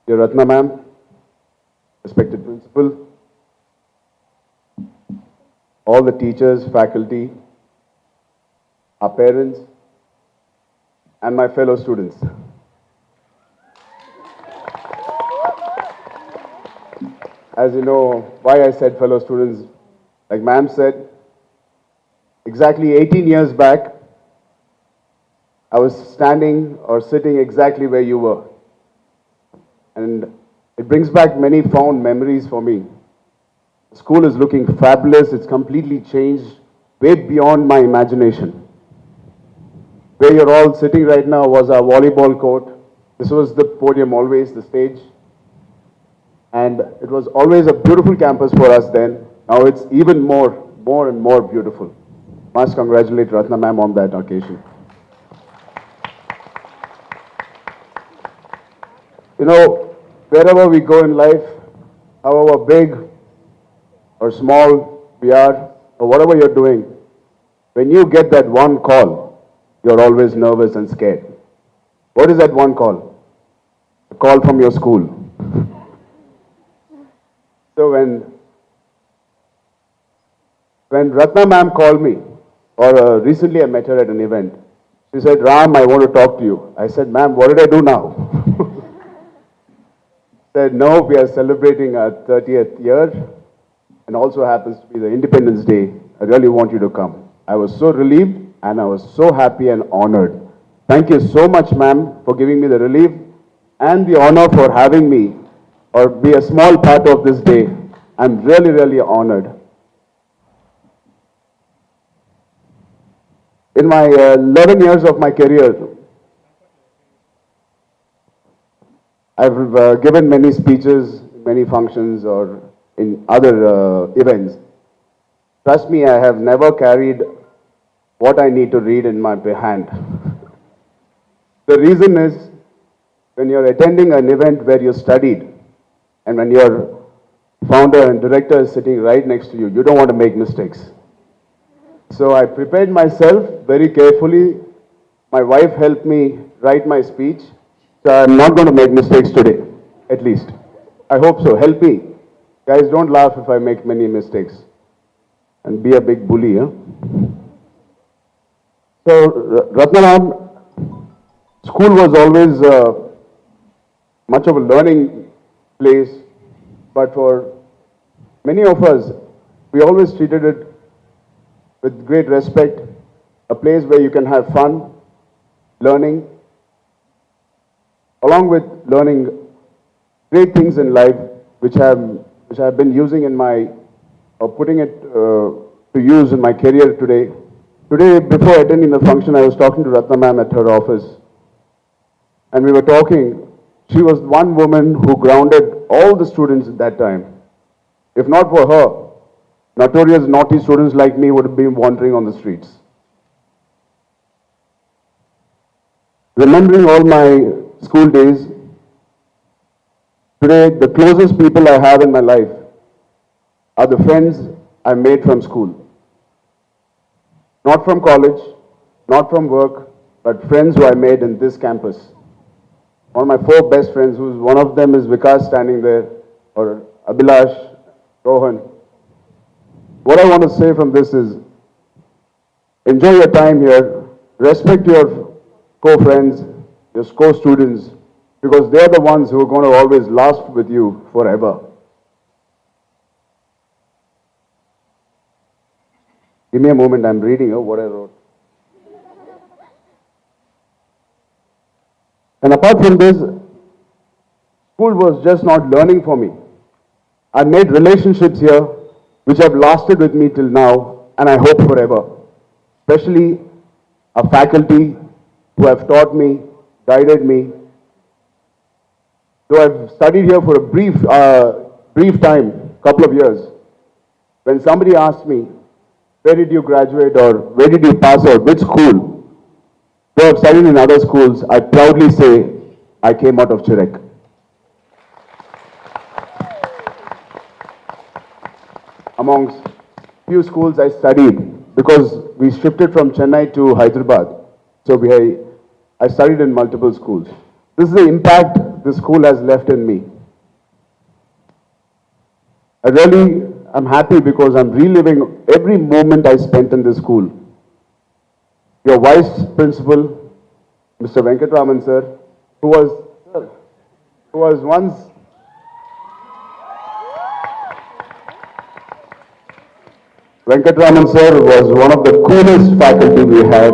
Dear Ratna ma'am, respected principal, all the teachers, faculty, our parents, and my fellow students. As you know, why I said fellow students, like ma'am said, exactly 18 years back, I was standing or sitting exactly where you were. And it brings back many fond memories for me. The school is looking fabulous. It's completely changed, way beyond my imagination. Where you're all sitting right now was our volleyball court. This was the podium always, the stage. And it was always a beautiful campus for us then. Now it's even more and more beautiful. Must congratulate Ratna ma'am on that occasion. You know, wherever we go in life, however big or small we are, or whatever you're doing, when you get that one call, you're always nervous and scared. What is that one call? A call from your school. So when Ratna ma'am called me, or recently I met her at an event, she said, Ram, I want to talk to you. I said, ma'am, what did I do now? Said, no, we are celebrating our 30th year and also happens to be the Independence Day. I really want you to come. I was so relieved and I was so happy and honored. Thank you so much, ma'am, for giving me the relief and the honor for having me or be a small part of this day. I'm really, really honored. In my 11 years of my career, I've given many speeches, many functions, or in other events. Trust me, I have never carried what I need to read in my hand. The reason is, when you're attending an event where you studied, and when your founder and director is sitting right next to you, you don't want to make mistakes. So I prepared myself very carefully. My wife helped me write my speech. So I'm not going to make mistakes today, at least. I hope so. Help me. Guys, don't laugh if I make many mistakes. And be a big bully, huh? So, Ratnaram, school was always much of a learning place, but for many of us, we always treated it with great respect, a place where you can have fun, learning, along with learning great things in life, which I've been using in my, or putting it to use in my career today. Today, before attending the function, I was talking to Ratna ma'am at her office. And we were talking. She was one woman who grounded all the students at that time. If not for her, notorious naughty students like me would have been wandering on the streets. Remembering all my school days, today the closest people I have in my life are the friends I made from school. Not from college, not from work, but friends who I made in this campus. One of my 4 best friends, who's one of them is Vikas standing there, or Abhilash, Rohan. What I want to say from this is, enjoy your time here, respect your co-friends, your co-students, because they're the ones who are going to always last with you forever. Give me a moment, I'm reading what I wrote. And apart from this, school was just not learning for me. I made relationships here which have lasted with me till now, and I hope forever. Especially a faculty who have taught me, guided me. Though I've studied here for a brief time, couple of years, when somebody asked me, where did you graduate or where did you pass out, which school? Though I've studied in other schools, I proudly say I came out of CHIREC. Amongst few schools I studied, because we shifted from Chennai to Hyderabad. So I studied in multiple schools. This is the impact this school has left in me. I'm happy because I'm reliving every moment I spent in this school. Your vice principal, Mr. Venkatraman sir, who was once Venkatraman sir was one of the coolest faculty we had.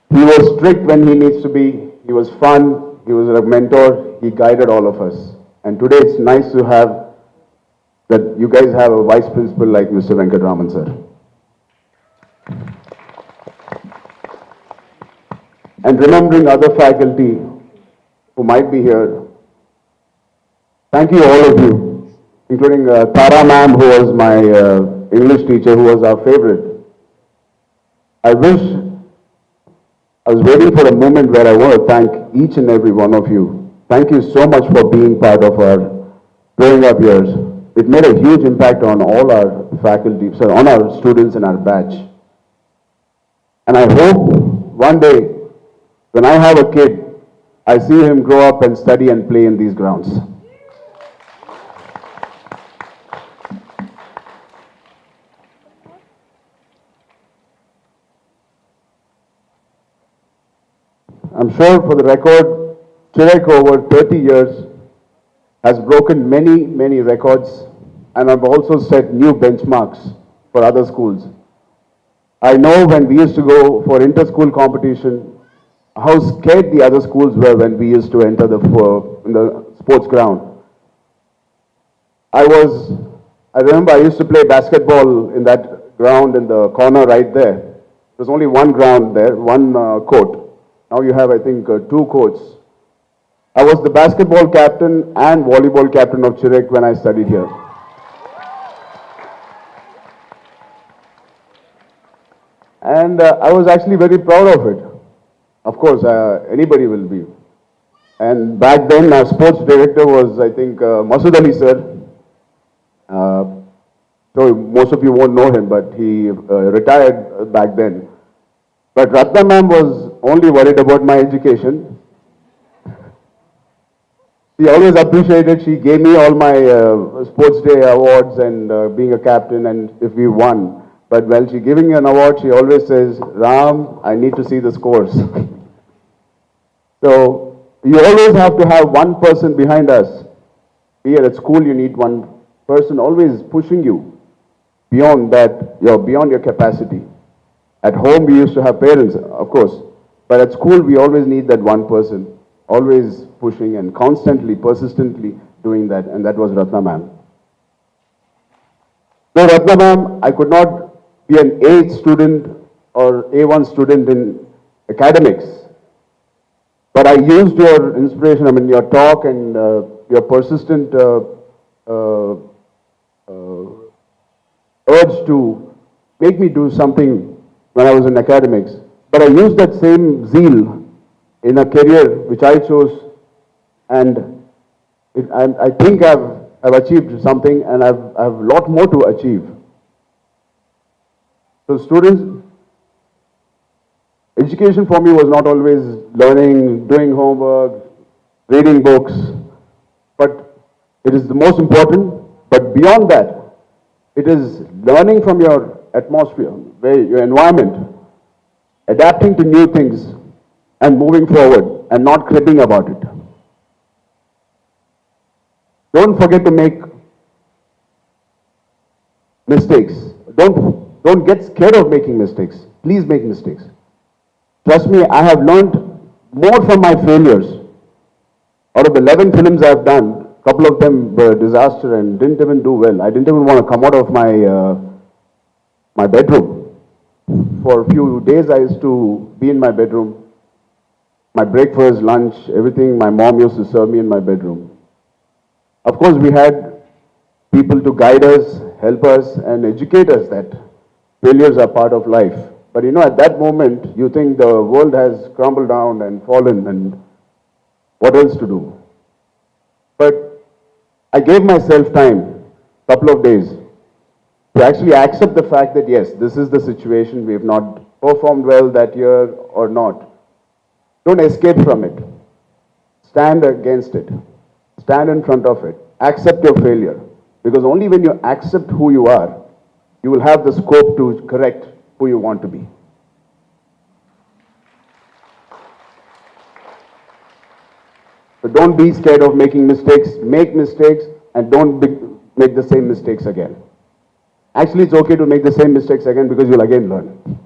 He was strict when he needs to be. He was fun. He was a mentor. He guided all of us. And today it's nice to have that you guys have a vice principal like Mr. Venkatraman sir. And remembering other faculty who might be here, thank you all of you, including Tara ma'am, who was my English teacher, who was our favorite. I was waiting for a moment where I want to thank each and every one of you. Thank you so much for being part of our growing up years. It made a huge impact on all our faculty, on our students in our batch. And I hope one day, when I have a kid, I see him grow up and study and play in these grounds. I'm sure for the record, CHIREC over 30 years has broken many records, and I've also set new benchmarks for other schools. I know when we used to go for inter-school competition, how scared the other schools were when we used to enter in the sports ground. I remember I used to play basketball in that ground in the corner right there. There's only one ground there, one court. Now you have, I think, two courts. I was the basketball captain and volleyball captain of CHIREC when I studied here. And I was actually very proud of it. Of course, anybody will be. And back then, our sports director was, I think, Masood Ali sir. So most of you won't know him, but he retired back then. But Ratna ma'am was only worried about my education. She always appreciated, she gave me all my sports day awards and being a captain and if we won. But when she giving me an award, she always says, Ram, I need to see the scores. So you always have to have one person behind us. Here at school, you need one person always pushing you beyond that, beyond your capacity. At home, we used to have parents, of course. But at school, we always need that one person, always pushing and constantly, persistently doing that. And that was Ratna ma'am. So Ratna ma'am, I could not be an A student or A1 student in academics. But I used your inspiration, your talk and your persistent urge to make me do something when I was in academics. But I used that same zeal in a career which I chose, and I think I've achieved something, and I've a lot more to achieve. So students, education for me was not always learning, doing homework, reading books, but it is the most important. But beyond that, it is learning from your atmosphere, your environment, adapting to new things and moving forward and not cribbing about it. Don't forget to make mistakes. Don't get scared of making mistakes. Please make mistakes. Trust me, I have learned more from my failures. Out of the 11 films I've done, a couple of them were a disaster and didn't even do well. I didn't even want to come out of my bedroom. For a few days, I used to be in my bedroom. My breakfast, lunch, everything, my mom used to serve me in my bedroom. Of course, we had people to guide us, help us, and educate us that failures are part of life. But at that moment, you think the world has crumbled down and fallen, and what else to do? But I gave myself time, couple of days, to actually accept the fact that yes, this is the situation, we have not performed well that year or not, don't escape from it. Stand against it. Stand in front of it. Accept your failure. Because only when you accept who you are, you will have the scope to correct who you want to be. So don't be scared of making mistakes. Make mistakes and don't make the same mistakes again. Actually, it's okay to make the same mistakes again because you'll again learn.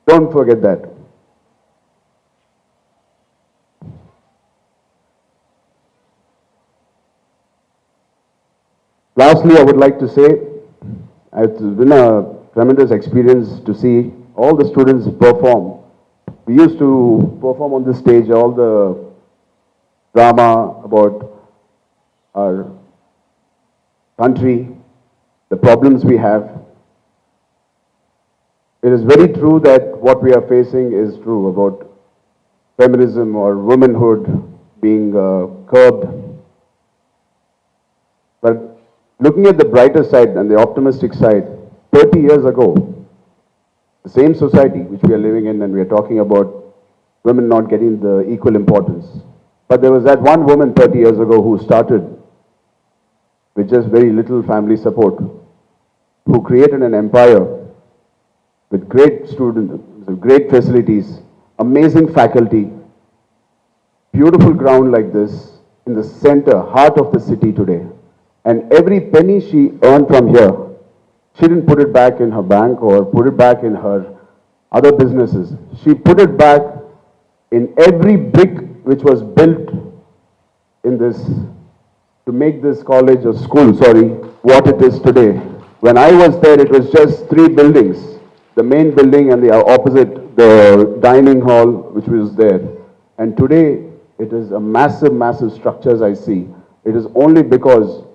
Don't forget that. Lastly, I would like to say, it's been a tremendous experience to see all the students perform. We used to perform on this stage, all the drama about our country, the problems we have. It is very true that what we are facing is true about feminism or womanhood being curbed. But looking at the brighter side and the optimistic side, 30 years ago, the same society which we are living in, and we are talking about women not getting the equal importance. But there was that one woman 30 years ago who started with just very little family support, who created an empire with great students, with great facilities, amazing faculty, beautiful ground like this, in the center, heart of the city today. And every penny she earned from here, she didn't put it back in her bank or put it back in her other businesses. She put it back in every brick which was built in this, to make this college or school, what it is today. When I was there, it was just 3 buildings. The main building and the opposite, the dining hall, which was there. And today, it is a massive, massive structure as I see. It is only because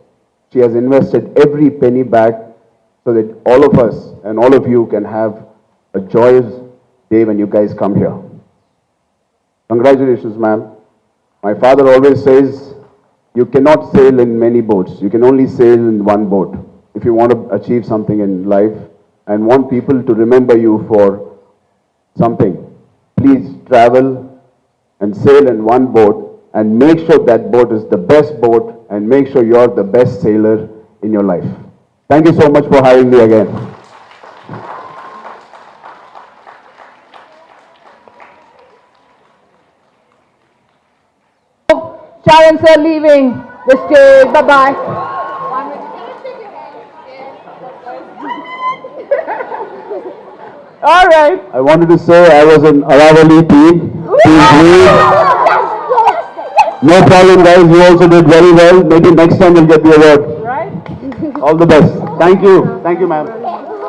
she has invested every penny back so that all of us and all of you can have a joyous day when you guys come here. Congratulations, ma'am. My father always says, you cannot sail in many boats. You can only sail in one boat. If you want to achieve something in life and want people to remember you for something, please travel and sail in one boat and make sure that boat is the best boat and make sure you're the best sailor in your life. Thank you so much for having me again. Charan sir leaving the stage. Bye-bye. All right. I wanted to say I was an Aravali team. No problem, guys. You also did very well. Maybe next time you'll get the award. Right? All the best. Thank you. Thank you, ma'am.